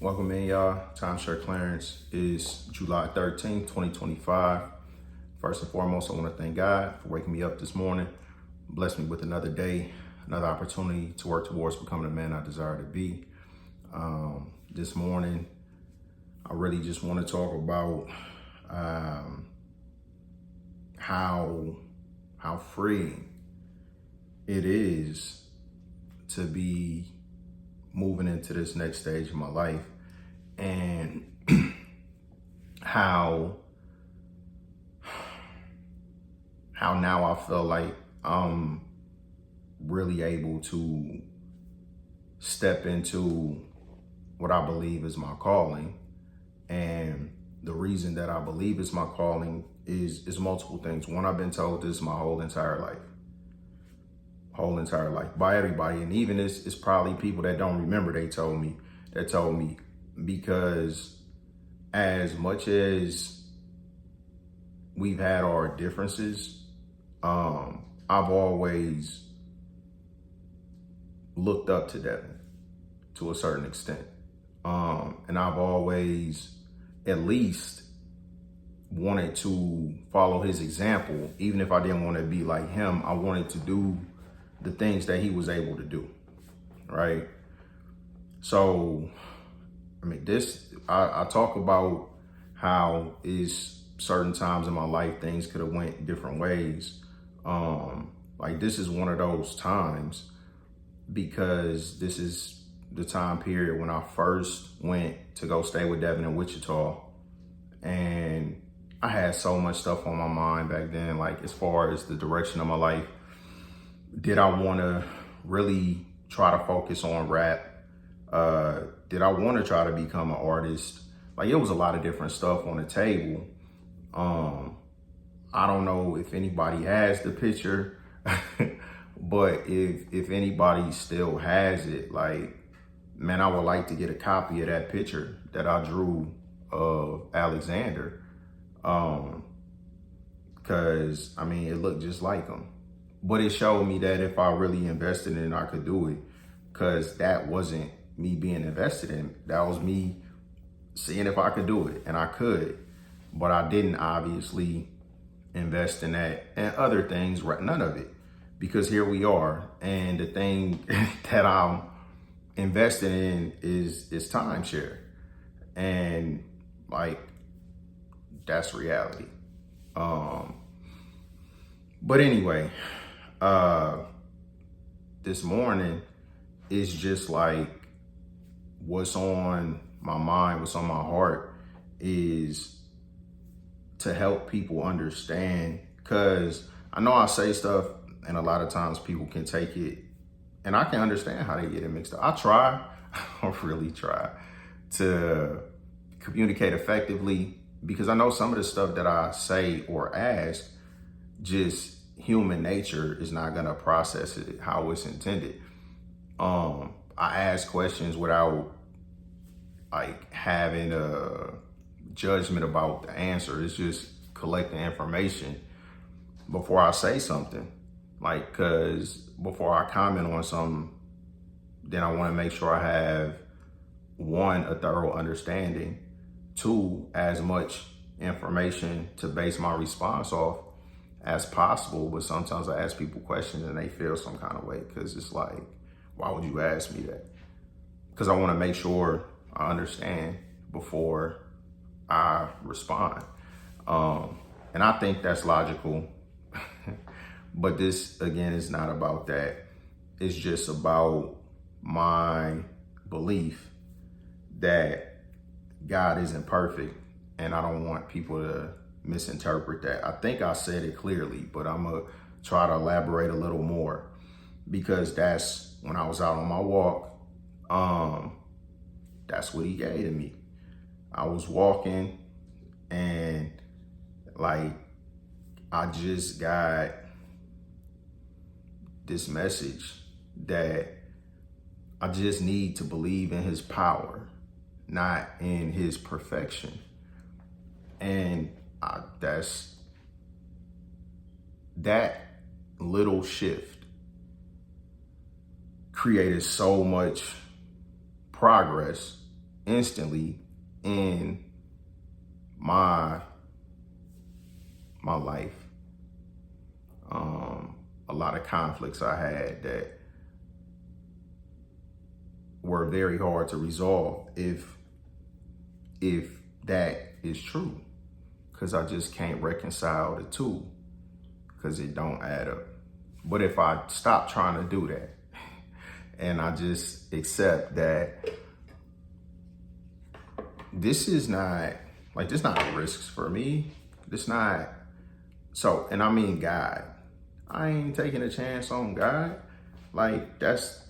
Welcome in, y'all. Timeshare clearance is July 13th, 2025. First and foremost, I want to thank God for waking me up this morning, blessed me with another day, another opportunity to work towards becoming the man I desire to be. This morning, I really just want to talk about how freeing it is to be moving into this next stage of my life, and how now I feel like I'm really able to step into what I believe is my calling. And the reason that I believe it's my calling is multiple things. One, I've been told this my whole entire life by everybody. And even it's probably people that don't remember they told me, because as much as we've had our differences, I've always looked up to Devin to a certain extent. And I've always at least wanted to follow his example. Even if I didn't want to be like him, I wanted to do the things that he was able to do, right? So, I mean, I talk about how is certain times in my life things could have went different ways. Like this is one of those times, because this is the time period when I first went to go stay with Devin in Wichita, and I had so much stuff on my mind back then, like as far as the direction of my life. Did I want to really try to focus on rap? Did I want to try to become an artist? Like it was a lot of different stuff on the table. I don't know if anybody has the picture, but if anybody still has it, like, man, I would like to get a copy of that picture that I drew of Alexander. Cause I mean, it looked just like him, but it showed me that if I really invested in it, I could do it. Cause that wasn't me being invested in, that was me seeing if I could do it, and I could, but I didn't obviously invest in that and other things, none of it, because here we are. And the thing that I'm invested in is timeshare, and like that's reality. But anyway, this morning is just like what's on my mind, what's on my heart is to help people understand, because I know I say stuff and a lot of times people can take it, and I can understand how they get it mixed up. I really try to communicate effectively, because I know some of the stuff that I say or ask, just human nature is not gonna process it how it's intended. I ask questions without like having a judgment about the answer. It's just collecting information before I say something. Like, cause before I comment on something, then I want to make sure I have one, a thorough understanding, two, as much information to base my response off as possible. But sometimes I ask people questions and they feel some kind of way, because it's like, why would you ask me that? Because I want to make sure I understand before I respond. And I think that's logical. But this, again, is not about that. It's just about my belief that God isn't perfect. And I don't want people to misinterpret that. I think I said it clearly, but I'm going to try to elaborate a little more, because that's when I was out on my walk. That's what he gave to me. I was walking, and like, I just got this message that I just need to believe in his power, not in his perfection. And that little shift created so much progress instantly in my life. A lot of conflicts I had that were very hard to resolve if that is true, because I just can't reconcile the two, because it don't add up. But if I stop trying to do that and I just accept that this is not risks for me, this not, so, and I mean God, I ain't taking a chance on God. Like, that's,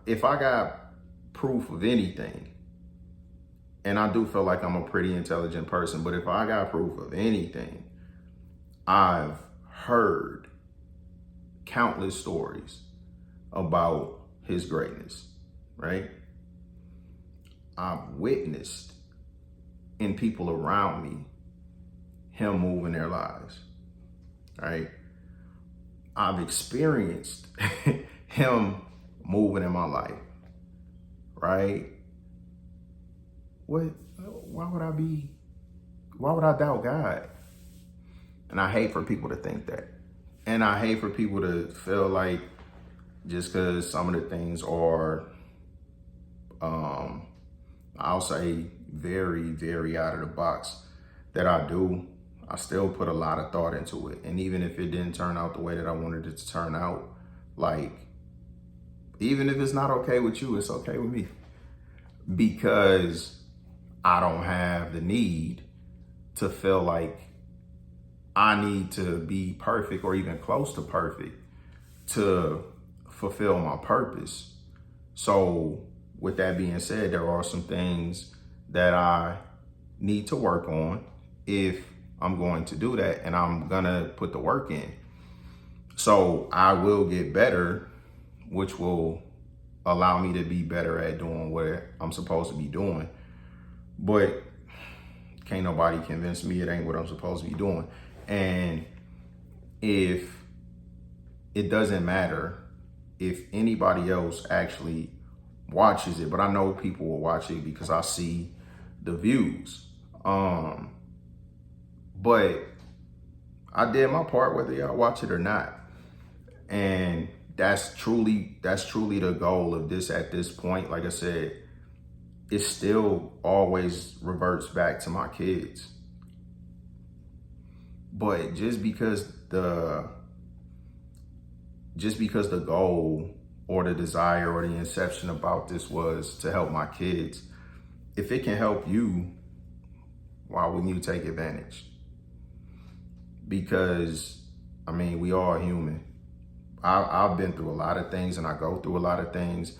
if I got proof of anything, and I do feel like I'm a pretty intelligent person, but if I got proof of anything, I've heard countless stories about his greatness, right? I've witnessed in people around me him moving their lives, right? I've experienced him moving in my life, right? Why would I doubt God? And I hate for people to think that. And I hate for people to feel like just because some of the things are, I'll say very, very out of the box that I do, I still put a lot of thought into it. And even if it didn't turn out the way that I wanted it to turn out, like, even if it's not okay with you, it's okay with me. Because I don't have the need to feel like I need to be perfect or even close to perfect to fulfill my purpose. So with that being said, there are some things that I need to work on if I'm going to do that, and I'm gonna put the work in. So I will get better, which will allow me to be better at doing what I'm supposed to be doing. But can't nobody convince me it ain't what I'm supposed to be doing. And if it doesn't matter if anybody else actually watches it, but I know people will watch it because I see the views. But I did my part, whether y'all watch it or not. And that's truly the goal of this at this point. Like I said, it still always reverts back to my kids. But just because the goal or the desire or the inception about this was to help my kids, if it can help you, why wouldn't you take advantage? Because, I mean, we all human. I've been through a lot of things and I go through a lot of things.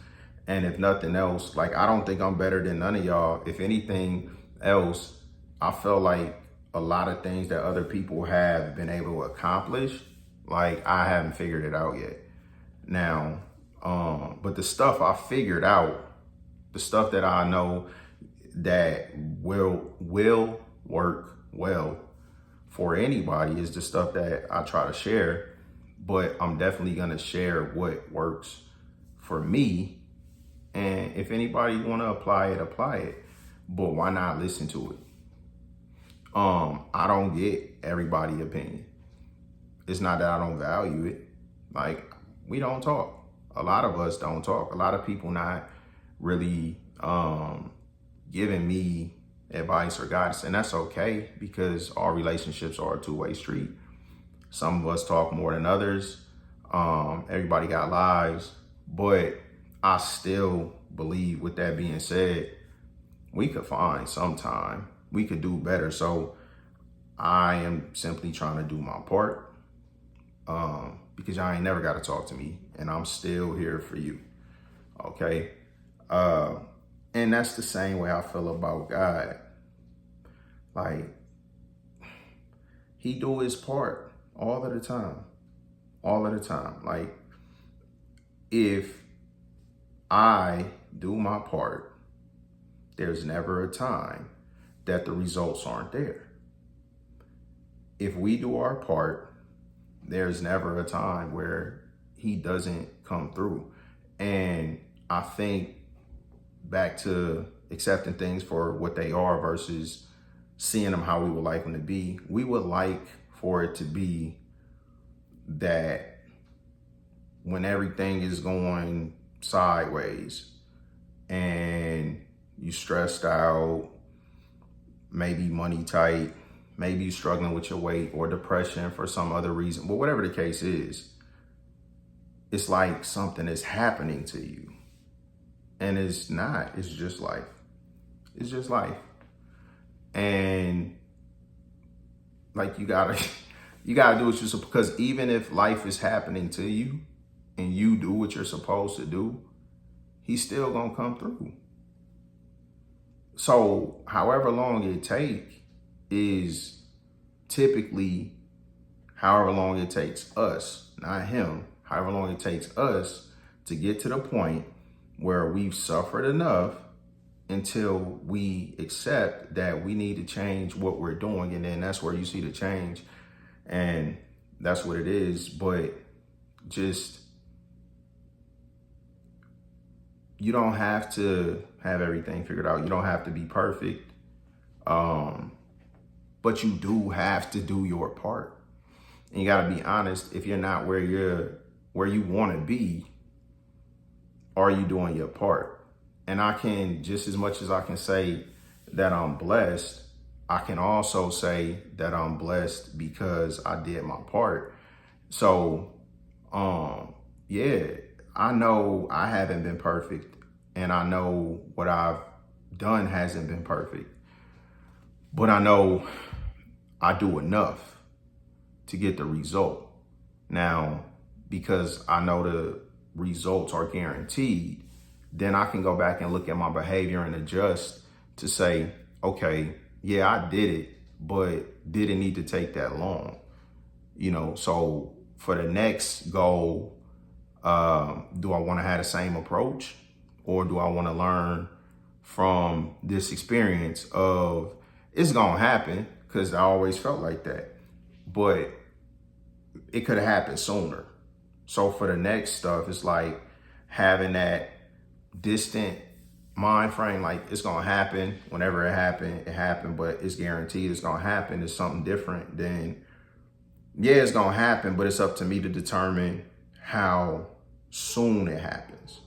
And if nothing else, like, I don't think I'm better than none of y'all. If anything else, I feel like a lot of things that other people have been able to accomplish, like, I haven't figured it out yet. Now, but the stuff I figured out, the stuff that I know that will work well for anybody is the stuff that I try to share. But I'm definitely gonna share what works for me. And if anybody wanna apply it. But why not listen to it? I don't get everybody's opinion. It's not that I don't value it. Like, we don't talk. A lot of us don't talk. A lot of people not really giving me advice or guidance, and that's okay because all relationships are a two-way street. Some of us talk more than others. Everybody got lives, but I still believe, with that being said, we could find some time. We could do better. So I am simply trying to do my part because y'all ain't never got to talk to me, and I'm still here for you. Okay. And that's the same way I feel about God. Like, he do his part all of the time. All of the time. Like, if I do my part, there's never a time that the results aren't there. If we do our part, there's never a time where he doesn't come through. And I think back to accepting things for what they are versus seeing them how we would like them to be. We would like for it to be that when everything is going sideways and you stressed out, maybe money tight, maybe you struggling with your weight or depression for some other reason, but whatever the case is, it's like something is happening to you. And it's not, it's just life. It's just life. And like you gotta do what you're supposed, because even if life is happening to you and you do what you're supposed to do, he's still gonna come through. So however long it take is typically however long it takes us, not him, however long it takes us to get to the point where we've suffered enough until we accept that we need to change what we're doing. And then that's where you see the change. And that's what it is. But just, you don't have to have everything figured out. You don't have to be perfect. But you do have to do your part. And you gotta be honest, if you're not where you wanna be, are you doing your part? And I can, just as much as I can say that I'm blessed, I can also say that I'm blessed because I did my part. So, yeah, I know I haven't been perfect, and I know what I've done hasn't been perfect, but I know I do enough to get the result. Now, because I know the results are guaranteed, then I can go back and look at my behavior and adjust to say, okay, yeah, I did it, but did it need to take that long? You know, so for the next goal, do I want to have the same approach, or do I want to learn from this experience of it's going to happen, because I always felt like that, but it could have happened sooner. So for the next stuff, it's like having that distant mind frame, like it's gonna happen. Whenever it happened, but it's guaranteed it's gonna happen. It's something different than, yeah, it's gonna happen, but it's up to me to determine how soon it happens.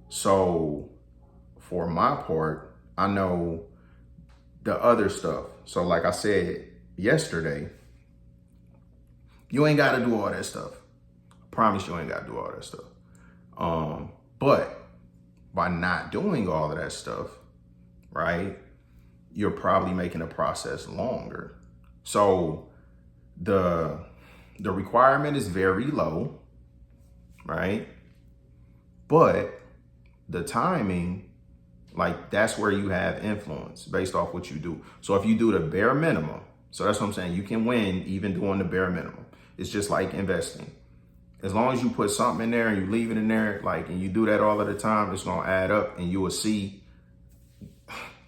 So for my part, I know the other stuff. So like I said yesterday, you ain't gotta do all that stuff. I promise you ain't gotta do all that stuff. But by not doing all of that stuff, right, you're probably making the process longer. So the requirement is very low, right? But the timing, like that's where you have influence based off what you do. So if you do the bare minimum, so that's what I'm saying, you can win even doing the bare minimum. It's just like investing. As long as you put something in there and you leave it in there, like, and you do that all of the time, it's gonna add up, and you will see,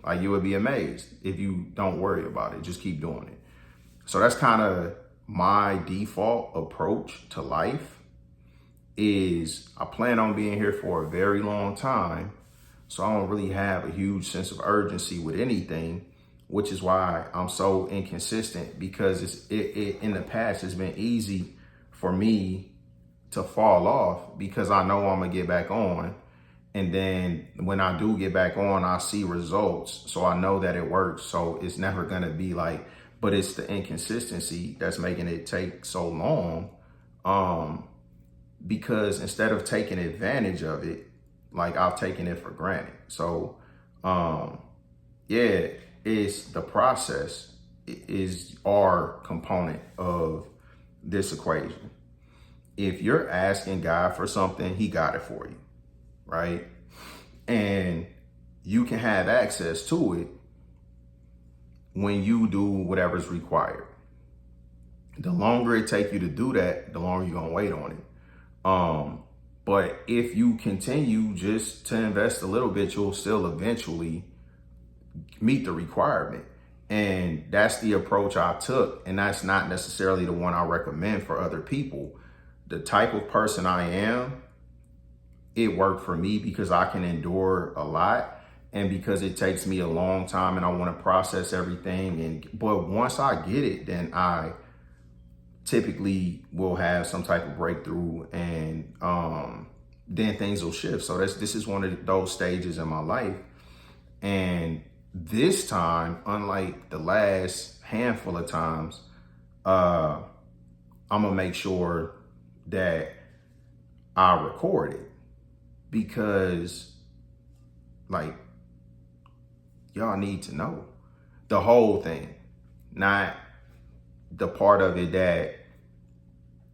like, you would be amazed if you don't worry about it. Just keep doing it. So that's kind of my default approach to life. Is I plan on being here for a very long time, so I don't really have a huge sense of urgency with anything, which is why I'm so inconsistent, because it in the past it's been easy for me to fall off because I know I'm gonna get back on. And then when I do get back on, I see results. So I know that it works. So it's never gonna be like, but it's the inconsistency that's making it take so long. Because instead of taking advantage of it, like I've taken it for granted. So yeah, it's the process is our component of this equation. If you're asking God for something, he got it for you, right? And you can have access to it when you do whatever's required. The longer it takes you to do that, the longer you're gonna wait on it. But if you continue just to invest a little bit, you'll still eventually meet the requirement. And that's the approach I took. And that's not necessarily the one I recommend for other people. The type of person I am, it worked for me because I can endure a lot and because it takes me a long time and I want to process everything. But once I get it, then I typically will have some type of breakthrough, and then things will shift. So this is one of those stages in my life. And this time, unlike the last handful of times, I'm gonna make sure that I record it, because like, y'all need to know the whole thing, not the part of it that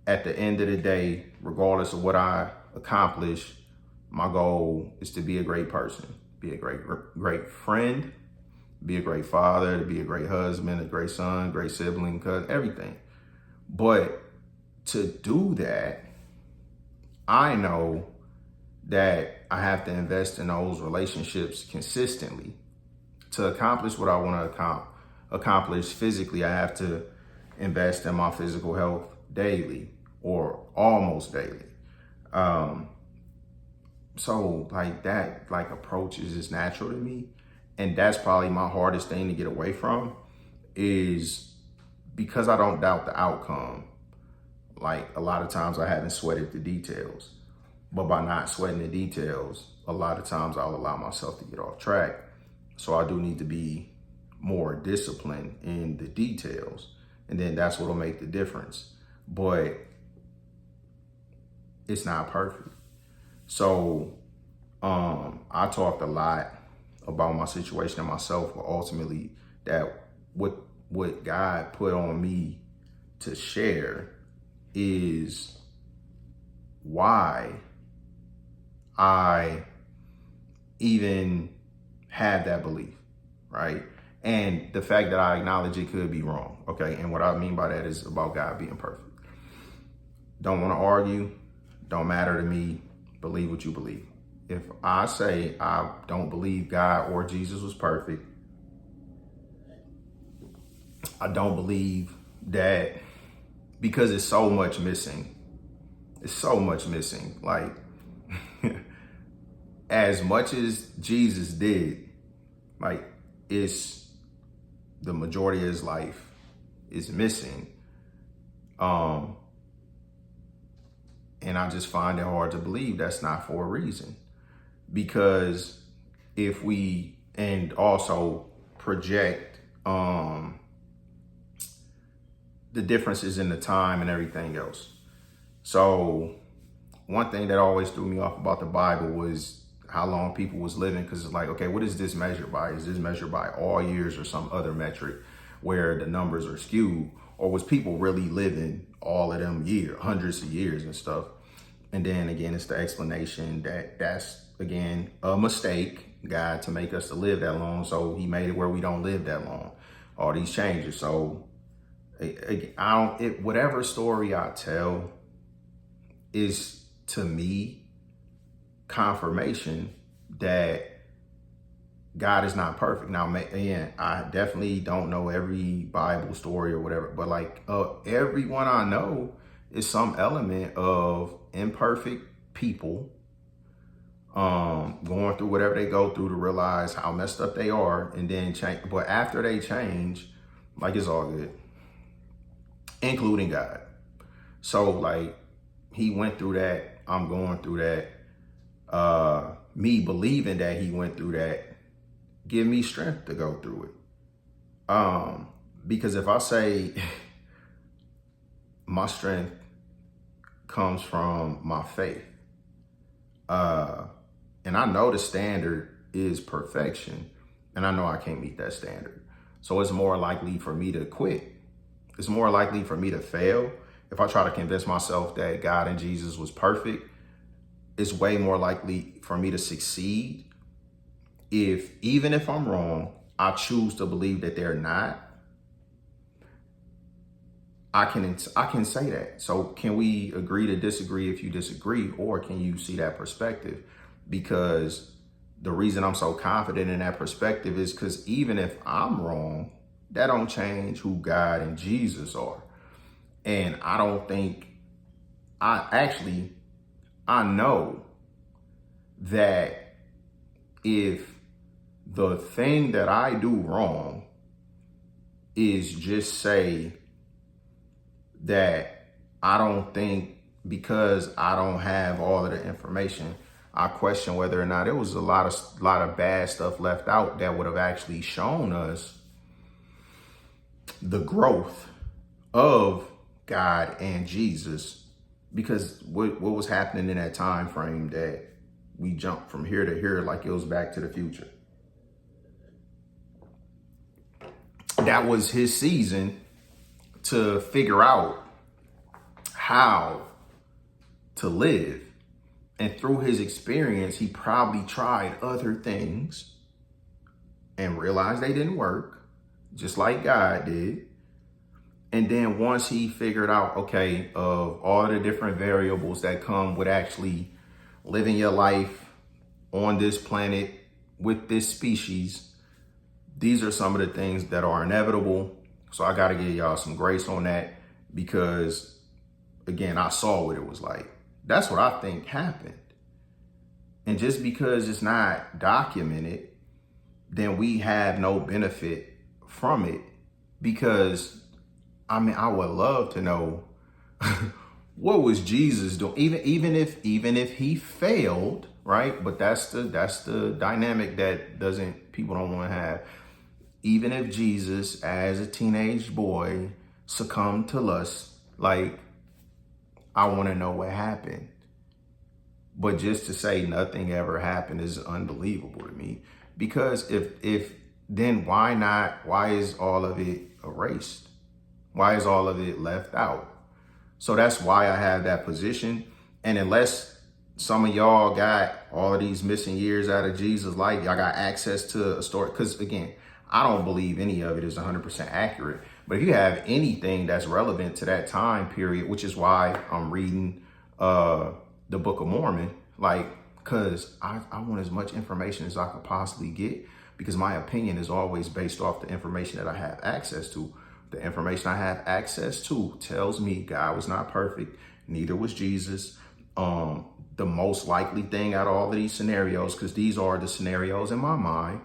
at the end of the day, regardless of what I accomplish, my goal is to be a great person, be a great friend, be a great father, to be a great husband, a great son, great sibling, cousin, everything. But to do that, I know that I have to invest in those relationships consistently. To accomplish what I want to accomplish physically, I have to invest in my physical health daily or almost daily. So like that, like approach is just natural to me. And that's probably my hardest thing to get away from, is because I don't doubt the outcome. Like a lot of times I haven't sweated the details, but by not sweating the details, a lot of times I'll allow myself to get off track. So I do need to be more disciplined in the details, and then that's what'll make the difference. But it's not perfect. So I talked a lot about my situation and myself, but ultimately that what God put on me to share is why I even have that belief, right? And the fact that I acknowledge it could be wrong, okay? And what I mean by that is about God being perfect. Don't want to argue, don't matter to me, believe what you believe. If I say I don't believe God or Jesus was perfect, I don't believe that, because it's so much missing. It's so much missing. Like, as much as Jesus did, like, it's the majority of his life is missing. And I just find it hard to believe that's not for a reason. Because if we, and also project the differences in the time and everything else. So one thing that always threw me off about the Bible was how long people was living, because it's like, okay, what is this measured by? Is this measured by all years or some other metric where the numbers are skewed? Or was people really living all of them hundreds of years and stuff? And then again, it's the explanation that that's, again, a mistake, God, to make us to live that long. So he made it where we don't live that long. All these changes. So whatever story I tell is, to me, confirmation that God is not perfect. Now, again, I definitely don't know every Bible story or whatever, but like everyone I know is some element of imperfect people going through whatever they go through to realize how messed up they are, and then change. But after they change, like, it's all good, including God. So like, he went through that. I'm going through that. Me believing that he went through that give me strength to go through it. Because if I say my strength comes from my faith, and I know the standard is perfection, and I know I can't meet that standard. So it's more likely for me to quit. It's more likely for me to fail. If I try to convince myself that God and Jesus was perfect, it's way more likely for me to succeed even if I'm wrong, I choose to believe that they're not. I can say that. So can we agree to disagree if you disagree, or can you see that perspective? Because the reason I'm so confident in that perspective is because even if I'm wrong, that don't change who God and Jesus are. And I don't think, I know that if the thing that I do wrong is just say that I don't think, because I don't have all of the information, I question whether or not there was a lot of bad stuff left out that would have actually shown us the growth of God and Jesus. Because what was happening in that time frame that we jumped from here to here like it was Back to the Future. That was his season to figure out how to live. And through his experience, he probably tried other things and realized they didn't work, just like God did. And then once he figured out, okay, of all the different variables that come with actually living your life on this planet with this species, these are some of the things that are inevitable. So I got to give y'all some grace on that, because again, I saw what it was like. That's what I think happened. And just because it's not documented, then we have no benefit from it. Because I mean, I would love to know what was Jesus doing, even if he failed, right? But that's the dynamic that people don't want to have. Even if Jesus, as a teenage boy, succumbed to lust, like, I want to know what happened. But just to say nothing ever happened is unbelievable to me. Because if then why is all of it erased? Why is all of it left out? So that's why I have that position. And unless some of y'all got all of these missing years out of Jesus' life, y'all got access to a story. Because again, I don't believe any of it is 100% accurate. But if you have anything that's relevant to that time period, which is why I'm reading the Book of Mormon, like, because I want as much information as I could possibly get, because my opinion is always based off the information that I have access to. The information I have access to tells me God was not perfect, neither was Jesus. The most likely thing out of all of these scenarios, because these are the scenarios in my mind,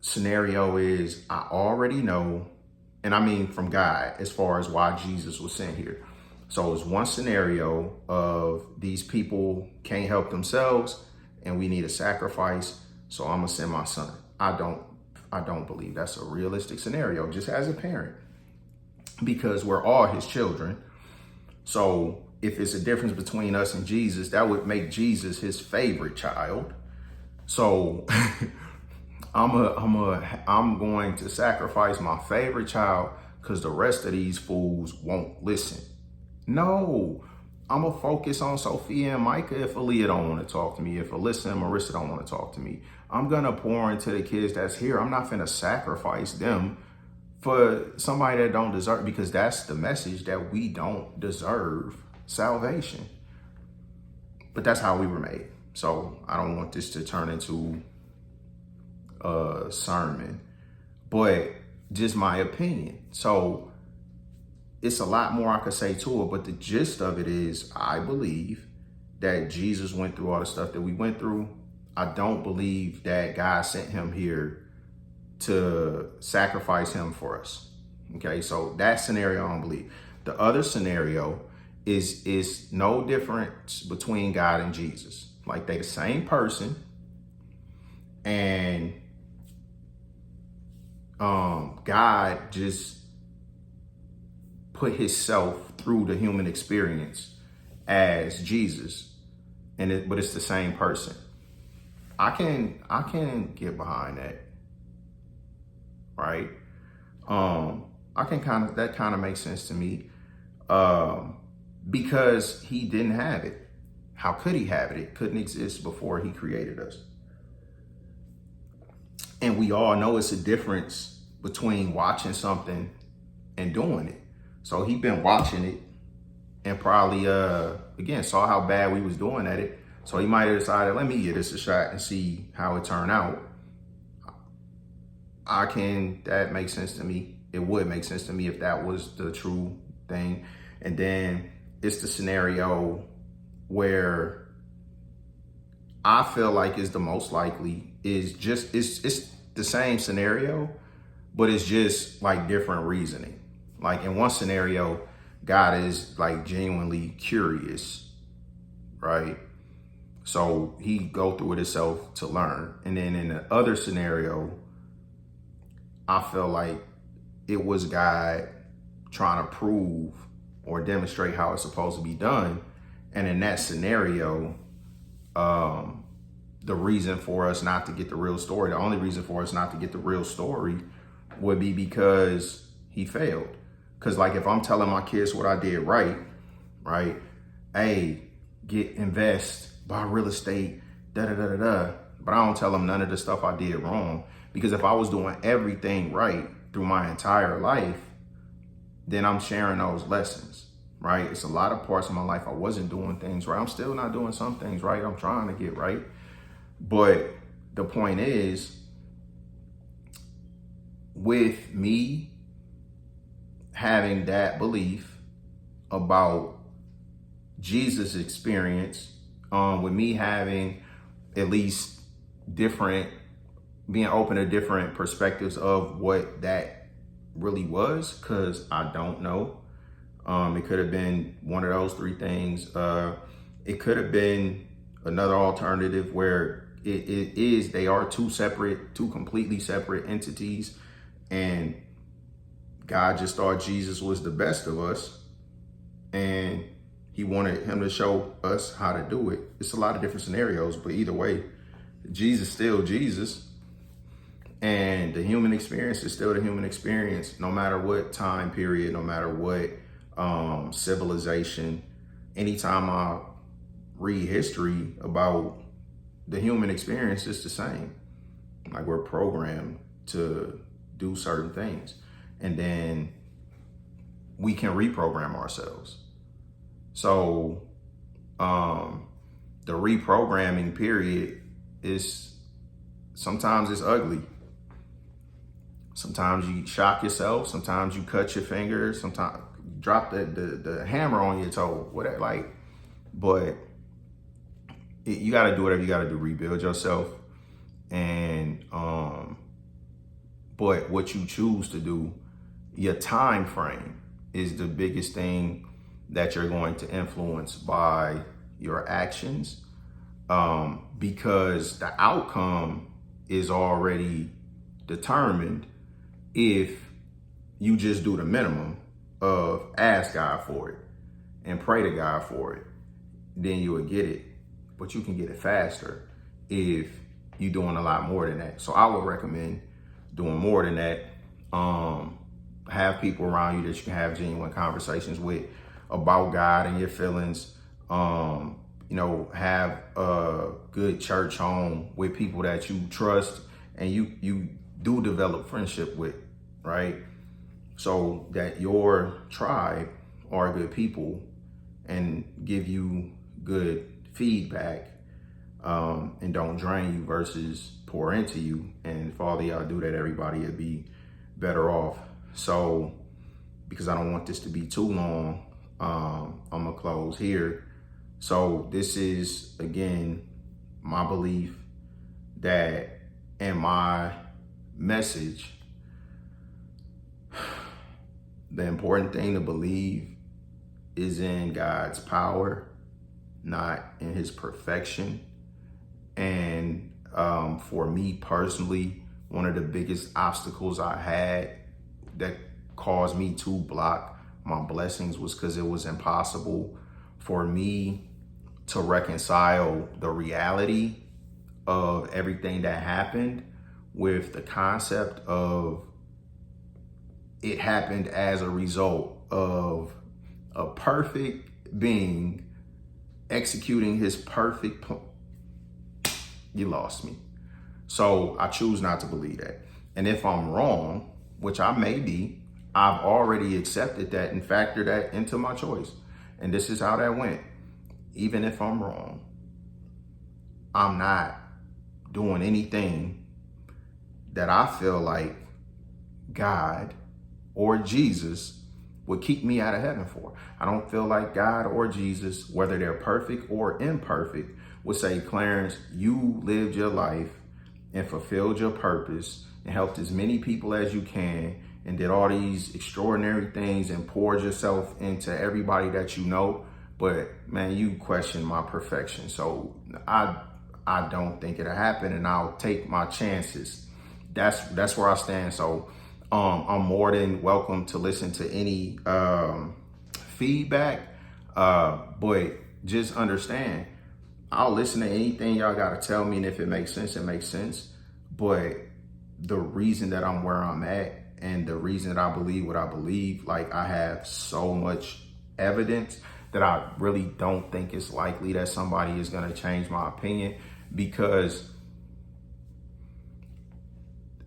scenario is I already know, and I mean from God, as far as why Jesus was sent here. So it's one scenario of these people can't help themselves and we need a sacrifice, so I'm gonna send my son. I don't believe that's a realistic scenario, just as a parent, because we're all his children. So if it's a difference between us and Jesus, that would make Jesus his favorite child. So I'm going to sacrifice my favorite child because the rest of these fools won't listen. No, I'm gonna focus on Sophia and Micah if Aaliyah don't want to talk to me, if Alyssa and Marissa don't want to talk to me. I'm gonna pour into the kids that's here. I'm not gonna sacrifice them for somebody that don't deserve, because that's the message, that we don't deserve salvation. But that's how we were made. So I don't want this to turn into a sermon, but just my opinion. So it's a lot more I could say to it, but the gist of it is I believe that Jesus went through all the stuff that we went through. I don't believe that God sent him here to sacrifice him for us. Okay, so that scenario I don't believe. The other scenario is no difference between God and Jesus. Like, they the same person, and God just put himself through the human experience as Jesus, but it's the same person. I can get behind that, right? That kind of makes sense to me, because he didn't have it. How could he have it? It couldn't exist before he created us. And we all know it's a difference between watching something and doing it. So he'd been watching it and probably, again, saw how bad we was doing at it. So he might have decided, let me give this a shot and see how it turned out. That makes sense to me. It would make sense to me if that was the true thing. And then it's the scenario where I feel like is the most likely is just, it's the same scenario, but it's just like different reasoning. Like in one scenario, God is like genuinely curious, right? So he go through it himself to learn. And then in the other scenario, I feel like it was God trying to prove or demonstrate how it's supposed to be done. And in that scenario, the reason for us not to get the real story, the only reason for us not to get the real story would be because he failed. Because like if I'm telling my kids what I did right, hey, invest, buy real estate, but I don't tell them none of the stuff I did wrong. Because if I was doing everything right through my entire life, then I'm sharing those lessons, right? It's a lot of parts of my life I wasn't doing things right. I'm still not doing some things right. I'm trying to get right. But the point is, with me having that belief about Jesus' experience, with me having at least being open to different perspectives of what that really was, because I don't know. It could have been one of those three things. It could have been another alternative where they are two completely separate entities, and God just thought Jesus was the best of us, and he wanted him to show us how to do it. It's a lot of different scenarios, but either way, Jesus still Jesus, and the human experience is still the human experience, no matter what time period, no matter what civilization. Anytime I read history about the human experience, it's the same. Like we're programmed to do certain things, and then we can reprogram ourselves. So the reprogramming period is sometimes it's ugly. Sometimes you shock yourself. Sometimes you cut your fingers. Sometimes you drop the hammer on your toe. Whatever, like, but you got to do whatever you got to do. Rebuild yourself, and but what you choose to do, your time frame is the biggest thing that you're going to influence by your actions, because the outcome is already determined. If you just do the minimum of ask God for it and pray to God for it, then you will get it. But you can get it faster if you're doing a lot more than that. So I would recommend doing more than that. Have people around you that you can have genuine conversations with about God and your feelings. Have a good church home with people that you trust and you do develop friendship with, right? So that your tribe are good people and give you good feedback, and don't drain you versus pour into you. And if all of y'all do that, everybody would be better off. So because I don't want this to be too long, I'm gonna close here. So this is, again, my belief that, and my message, the important thing to believe is in God's power, not in his perfection. And for me personally, one of the biggest obstacles I had that caused me to block my blessings was because it was impossible for me to reconcile the reality of everything that happened with the concept of it happened as a result of a perfect being executing his perfect plan. You lost me. So I choose not to believe that. And if I'm wrong, which I may be, I've already accepted that and factored that into my choice. And this is how that went. Even if I'm wrong, I'm not doing anything that I feel like God or Jesus would keep me out of heaven for. I don't feel like God or Jesus, whether they're perfect or imperfect, would say, Clarence, you lived your life and fulfilled your purpose and helped as many people as you can and did all these extraordinary things and poured yourself into everybody that you know. But man, you question my perfection. So I don't think it'll happen, and I'll take my chances. That's where I stand. So I'm more than welcome to listen to any feedback. But just understand, I'll listen to anything y'all gotta tell me, and if it makes sense, it makes sense. But the reason that I'm where I'm at and the reason that I believe what I believe, like I have so much evidence that I really don't think it's likely that somebody is gonna change my opinion, because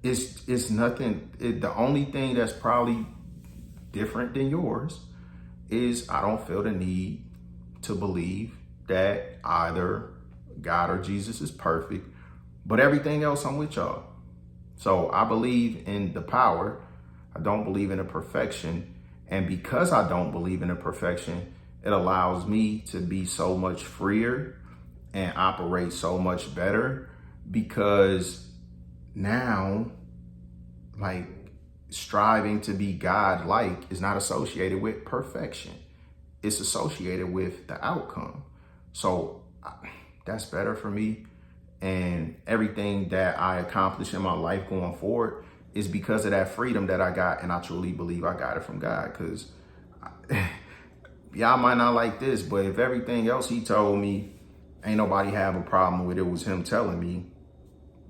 it's nothing. The only thing that's probably different than yours is I don't feel the need to believe that either God or Jesus is perfect, but everything else I'm with y'all. So I believe in the power. I don't believe in the perfection. And because I don't believe in the perfection, it allows me to be so much freer and operate so much better, because now, like, striving to be God-like is not associated with perfection. It's associated with the outcome. So that's better for me. And everything that I accomplish in my life going forward is because of that freedom that I got. And I truly believe I got it from God, because y'all might not like this, but if everything else he told me, ain't nobody have a problem with it was him telling me,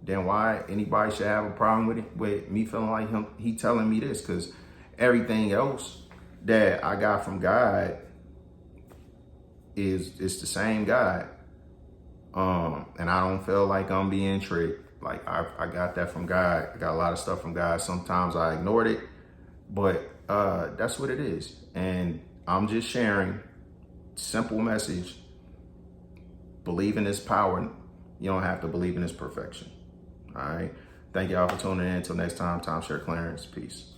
then why anybody should have a problem with it, with me feeling like he telling me this? Because everything else that I got from God is the same God. And I don't feel like I'm being tricked. Like I got that from God. I got a lot of stuff from God. Sometimes I ignored it, but that's what it is. And I'm just sharing simple message. Believe in his power. You don't have to believe in his perfection. All right. Thank y'all for tuning in. Until next time, Timeshare Clarence. Peace.